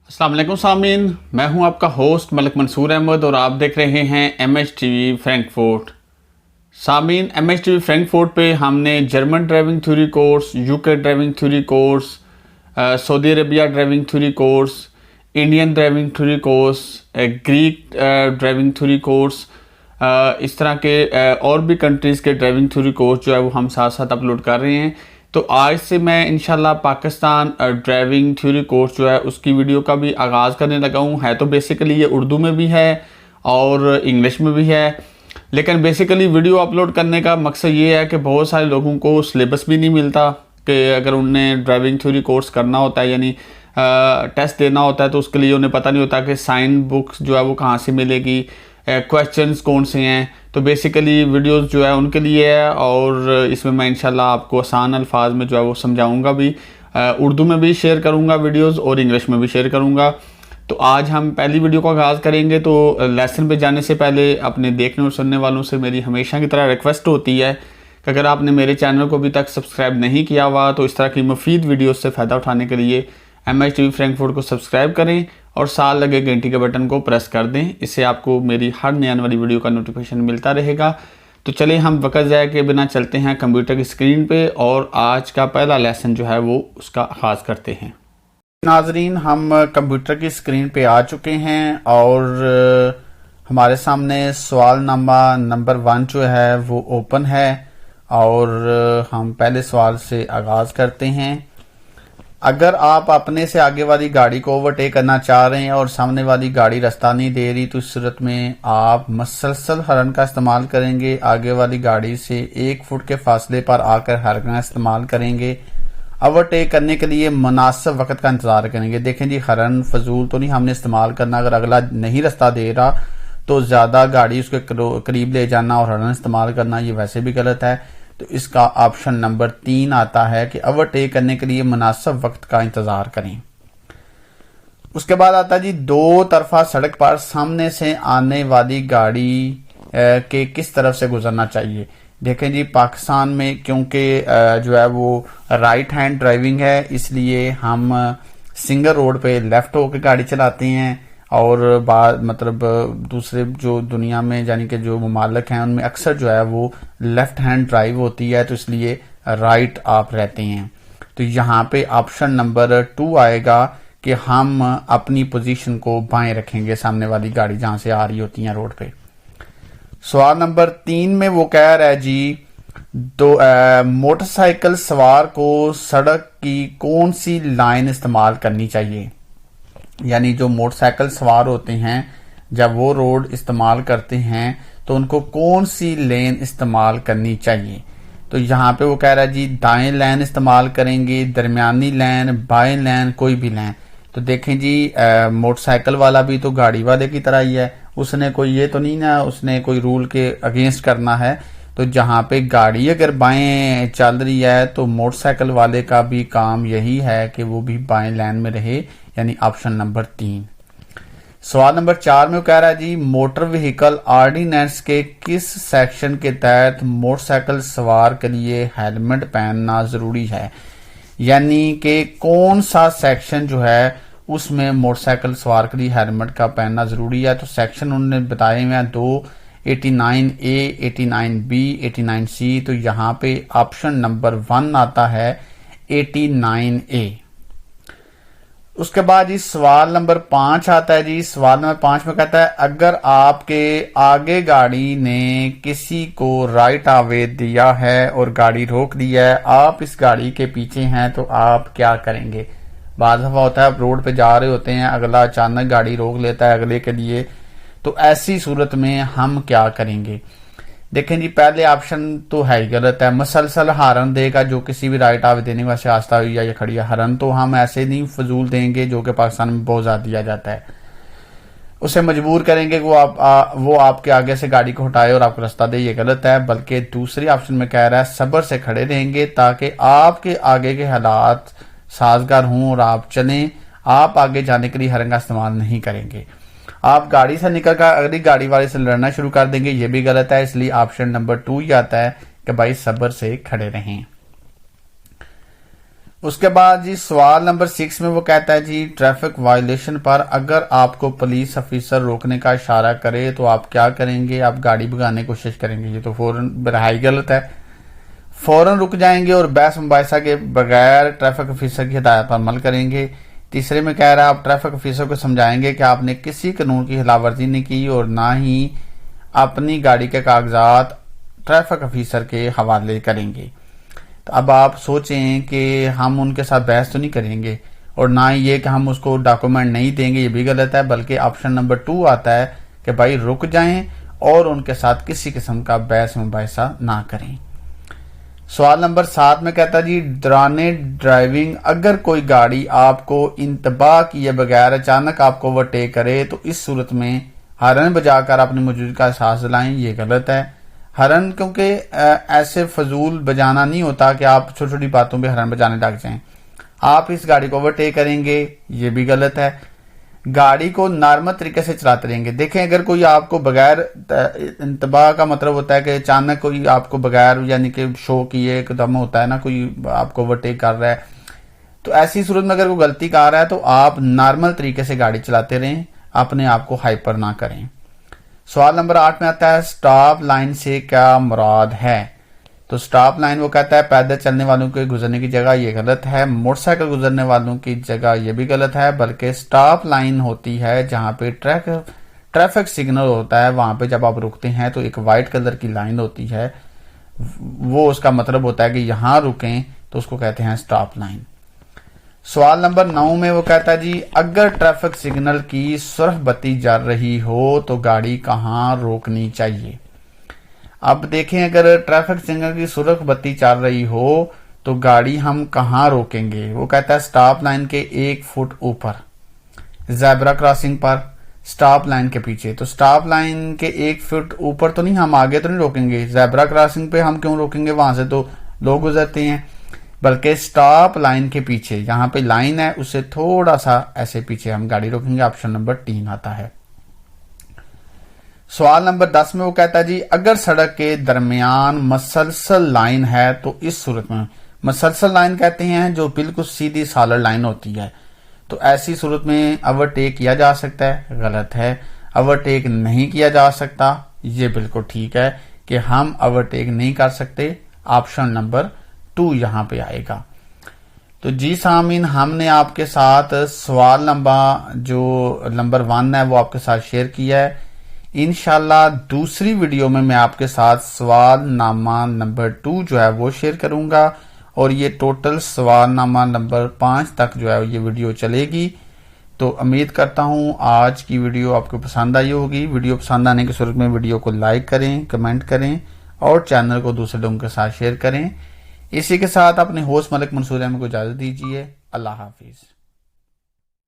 अस्सलाम वालेकुम सामीन, मैं हूं आपका होस्ट मलिक मंसूर अहमद और आप देख रहे हैं MHTV फ्रैंकफर्ट। सामीन, MHTV फ्रैंकफर्ट पे हमने German driving theory course, UK driving theory course, Saudi Arabia driving theory course, Indian driving theory course, Greek driving theory course, इस तरह के और भी कंट्रीज़ के ड्राइविंग थ्योरी कोर्स जो है वो हम साथ साथ अपलोड कर रहे हैं। तो आज से मैं इंशाल्लाह पाकिस्तान ड्राइविंग थ्योरी कोर्स जो है उसकी वीडियो का भी आगाज़ करने लगा हूँ। है तो बेसिकली ये उर्दू में भी है और इंग्लिश में भी है, लेकिन बेसिकली वीडियो अपलोड करने का मकसद ये है कि बहुत सारे लोगों को सिलेबस भी नहीं मिलता कि अगर उन्हें ड्राइविंग थ्योरी कोर्स करना होता है यानी टेस्ट देना होता है तो उसके लिए उन्हें पता नहीं होता कि साइन बुक्स जो है वो कहाँ से मिलेगी, क्वेश्चंस कौन से हैं। तो बेसिकली वीडियोस जो है उनके लिए है और इसमें मैं इंशाल्लाह आपको आसान अल्फाज में जो है वो समझाऊंगा भी, उर्दू में भी शेयर करूंगा वीडियोस और इंग्लिश में भी शेयर करूंगा। तो आज हम पहली वीडियो का आगाज़ करेंगे। तो लेसन पे जाने से पहले अपने देखने और सुनने वालों से मेरी हमेशा की तरह रिक्वेस्ट होती है कि अगर आपने मेरे चैनल को अभी तक सब्सक्राइब नहीं किया हुआ तो इस तरह की मुफीद वीडियोज़ से फ़ायदा उठाने के लिए MHTV फ्रैंकफर्ट को सब्सक्राइब करें और साथ लगे घंटी के बटन को प्रेस कर दें। इससे आपको मेरी हर नई आने वाली वीडियो का नोटिफिकेशन मिलता रहेगा। तो चलिए हम वक्त ज़ाया के बिना चलते हैं कंप्यूटर की स्क्रीन पे और आज का पहला लेसन जो है वो उसका आगाज़ करते हैं। नाजरीन, हम कंप्यूटर की स्क्रीन पे आ चुके हैं और हमारे सामने सवाल नंबर 1 जो है वो ओपन है और हम पहले सवाल से आगाज़ करते हैं। अगर आप अपने से आगे वाली गाड़ी को ओवरटेक करना चाह रहे हैं और सामने वाली गाड़ी रास्ता नहीं दे रही तो इस सूरत में आप मसलसल हॉर्न का इस्तेमाल करेंगे। आगे वाली गाड़ी से 1 फुट के फासले पर आकर हॉर्न का इस्तेमाल करेंगे। ओवरटेक करने के लिए मुनासिब वक्त का इंतजार करेंगे। देखें जी, हॉर्न फजूल तो नहीं हमने इस्तेमाल करना। अगर अगला नहीं रास्ता दे रहा तो ज़्यादा गाड़ी उसके करीब ले जाना और हॉर्न इस्तेमाल करना ये वैसे भी गलत है। तो इसका ऑप्शन नंबर 3 आता है कि ओवरटेक करने के लिए मुनासिब वक्त का इंतजार करें। उसके बाद आता है जी, 2 तरफा सड़क पर सामने से आने वाली गाड़ी के किस तरफ से गुजरना चाहिए। देखें जी, पाकिस्तान में क्योंकि जो है वो राइट हैंड ड्राइविंग है इसलिए हम सिंगल रोड पे लेफ्ट होकर गाड़ी चलाते हैं और बाद मतलब दूसरे जो दुनिया में यानी कि जो ममालिक हैं उनमें अक्सर जो है वो लेफ्ट हैंड ड्राइव होती है तो इसलिए राइट आप रहते हैं। तो यहाँ पे ऑप्शन नंबर 2 आएगा कि हम अपनी पोजीशन को बाएं रखेंगे सामने वाली गाड़ी जहां से आ रही होती है रोड पे। सवाल नंबर 3 में वो कह रहा है जी, मोटरसाइकिल सवार को सड़क की कौन सी लाइन इस्तेमाल करनी चाहिए। यानी जो मोटरसाइकिल सवार होते हैं जब वो रोड इस्तेमाल करते हैं तो उनको कौन सी लेन इस्तेमाल करनी चाहिए। तो यहाँ पे वो कह रहा है जी, दाएं लेन इस्तेमाल करेंगे, दरमियानी लेन, बाएं लेन, कोई भी लेन। तो देखें जी, मोटरसाइकिल वाला भी तो गाड़ी वाले की तरह ही है, उसने कोई ये तो नहीं ना उसने कोई रूल के अगेंस्ट करना है। तो जहाँ पे गाड़ी अगर बाएं चल रही है तो मोटरसाइकिल वाले का भी काम यही है कि वो भी बाएं लाइन में रहे, यानी ऑप्शन नंबर 3। सवाल नंबर 4 में वो कह रहा है जी, मोटर व्हीकल ऑर्डिनेंस के किस सेक्शन के तहत मोटरसाइकिल सवार के लिए हेलमेट पहनना जरूरी है। यानी कि कौन सा सेक्शन जो है उसमें मोटरसाइकिल सवार के लिए हेलमेट का पहनना जरूरी है। तो सेक्शन उन्होंने बताए हुए हैं 2, 89A, 89B, 89C। तो यहाँ पे ऑप्शन नंबर 1 आता है 89A। उसके बाद इस सवाल नंबर 5 आता है जी। सवाल नंबर 5 में कहता है, अगर आपके आगे गाड़ी ने किसी को राइट आवे दिया है और गाड़ी रोक दी है, आप इस गाड़ी के पीछे हैं तो आप क्या करेंगे। बाज़ दफा होता है आप रोड पे जा रहे होते हैं, अगला अचानक गाड़ी रोक लेता है अगले के लिए, तो ऐसी सूरत में हम क्या करेंगे। देखें जी, पहले ऑप्शन तो है ही गलत है। मसलसल हॉर्न देगा जो किसी भी राइट आवे देने के बाद आस्था हुई या खड़ी हॉर्न तो हम ऐसे नहीं फजूल देंगे जो कि पाकिस्तान में बहुत ज्यादा दिया जाता है। उसे मजबूर करेंगे कि वो आपके आगे से गाड़ी को हटाए और आपको रास्ता दे, ये गलत है। बल्कि दूसरी ऑप्शन में कह रहा है सब्र से खड़े रहेंगे ताकि आपके आगे के हालात साजगार हों और आप चलें। आप आगे जाने के लिए हॉर्न का इस्तेमाल नहीं करेंगे। आप गाड़ी से निकलकर अगली गाड़ी वाले से लड़ना शुरू कर देंगे, ये भी गलत है। इसलिए ऑप्शन नंबर 2 ही आता है कि भाई सब्र से खड़े रहें। اس کے بعد جی سوال نمبر 6 میں وہ کہتا ہے جی ٹریفک وائلیشن پر اگر آپ کو پولیس افیسر روکنے کا اشارہ کرے تو آپ کیا کریں گے؟ آپ گاڑی بھگانے کی کوشش کریں گے؟ یہ تو فوراً برہائی غلط ہے. فوراً رک جائیں گے اور بحث مباحثہ کے بغیر ٹریفک افیسر کی ہدایت پر عمل کریں گے. تیسرے میں کہہ رہا ہے آپ ٹریفک افیسر کو سمجھائیں گے کہ آپ نے کسی قانون کی خلاف ورزی نہیں کی اور نہ ہی اپنی گاڑی کے کاغذات ٹریفک افیسر کے حوالے کریں گے. تو اب آپ سوچیں کہ ہم ان کے ساتھ بحث تو نہیں کریں گے اور نہ ہی یہ کہ ہم اس کو ڈاکومنٹ نہیں دیں گے، یہ بھی غلط ہے، بلکہ آپشن نمبر 2 آتا ہے کہ بھائی رک جائیں اور ان کے ساتھ کسی قسم کا بحث مباحثہ نہ کریں. سوال نمبر 7 میں کہتا جی دوران ڈرائیونگ اگر کوئی گاڑی آپ کو انتباہ کیے بغیر اچانک آپ کو اوورٹیک کرے تو اس صورت میں ہارن بجا کر اپنی موجودگی کا احساس دلائیں. یہ غلط ہے. ہارن کیونکہ ایسے فضول بجانا نہیں ہوتا کہ آپ چھوٹی چھوٹی باتوں پہ ہارن بجانے لگ جائیں. آپ اس گاڑی کو اوورٹیک کریں گے، یہ بھی غلط ہے. گاڑی کو نارمل طریقے سے چلاتے رہیں گے. دیکھیں اگر کوئی آپ کو بغیر انتباہ کا مطلب ہوتا ہے کہ اچانک کوئی آپ کو بغیر یعنی کہ شو کیے ایک دم ہوتا ہے نا، کوئی آپ کو اوورٹیک کر رہا ہے، تو ایسی صورت میں اگر کوئی غلطی کر رہا ہے تو آپ نارمل طریقے سے گاڑی چلاتے رہیں، اپنے آپ کو ہائپر نہ کریں. سوال نمبر 8 میں آتا ہے سٹاپ لائن سے کیا مراد ہے؟ تو سٹاپ لائن وہ کہتا ہے پیدل چلنے والوں کے گزرنے کی جگہ، یہ غلط ہے. موٹر سائیکل گزرنے والوں کی جگہ، یہ بھی غلط ہے. بلکہ سٹاپ لائن ہوتی ہے جہاں پہ ٹریفک سگنل ہوتا ہے، وہاں پہ جب آپ رکتے ہیں تو ایک وائٹ کلر کی لائن ہوتی ہے، وہ اس کا مطلب ہوتا ہے کہ یہاں رکیں، تو اس کو کہتے ہیں سٹاپ لائن. سوال نمبر 9 میں وہ کہتا ہے جی اگر ٹریفک سگنل کی سرخ بتی جل رہی ہو تو گاڑی کہاں روکنی چاہیے؟ اب دیکھیں اگر ٹریفک سگنل کی سرخ بتی چل رہی ہو تو گاڑی ہم کہاں روکیں گے؟ وہ کہتا ہے سٹاپ لائن کے 1 فٹ اوپر، زیبرا کراسنگ پر، سٹاپ لائن کے پیچھے. تو سٹاپ لائن کے 1 فٹ اوپر تو نہیں، ہم آگے تو نہیں روکیں گے. زیبرا کراسنگ پہ ہم کیوں روکیں گے؟ وہاں سے تو لوگ گزرتے ہیں. بلکہ سٹاپ لائن کے پیچھے جہاں پہ لائن ہے اس سے تھوڑا سا ایسے پیچھے ہم گاڑی روکیں گے. آپشن نمبر 3 آتا ہے. سوال نمبر 10 میں وہ کہتا ہے جی اگر سڑک کے درمیان مسلسل لائن ہے تو اس صورت میں، مسلسل لائن کہتے ہیں جو بالکل سیدھی سالر لائن ہوتی ہے، تو ایسی صورت میں اوورٹیک کیا جا سکتا ہے؟ غلط ہے. اوورٹیک نہیں کیا جا سکتا، یہ بالکل ٹھیک ہے کہ ہم اوورٹیک نہیں کر سکتے. آپشن نمبر 2 یہاں پہ آئے گا. تو جی سامعین، ہم نے آپ کے ساتھ سوال نمبر 1 ہے وہ آپ کے ساتھ شیئر کیا ہے. انشاءاللہ دوسری ویڈیو میں آپ کے ساتھ سوال نامہ نمبر 2 جو ہے وہ شیئر کروں گا، اور یہ ٹوٹل سوال نامہ نمبر 5 تک جو ہے یہ ویڈیو چلے گی. تو امید کرتا ہوں آج کی ویڈیو آپ کو پسند آئی ہوگی. ویڈیو پسند آنے کی صورت میں ویڈیو کو لائک کریں، کمنٹ کریں اور چینل کو دوسرے لوگوں کے ساتھ شیئر کریں. اسی کے ساتھ اپنے ہوسٹ ملک منصور احمد کو اجازت دیجیے. اللہ حافظ.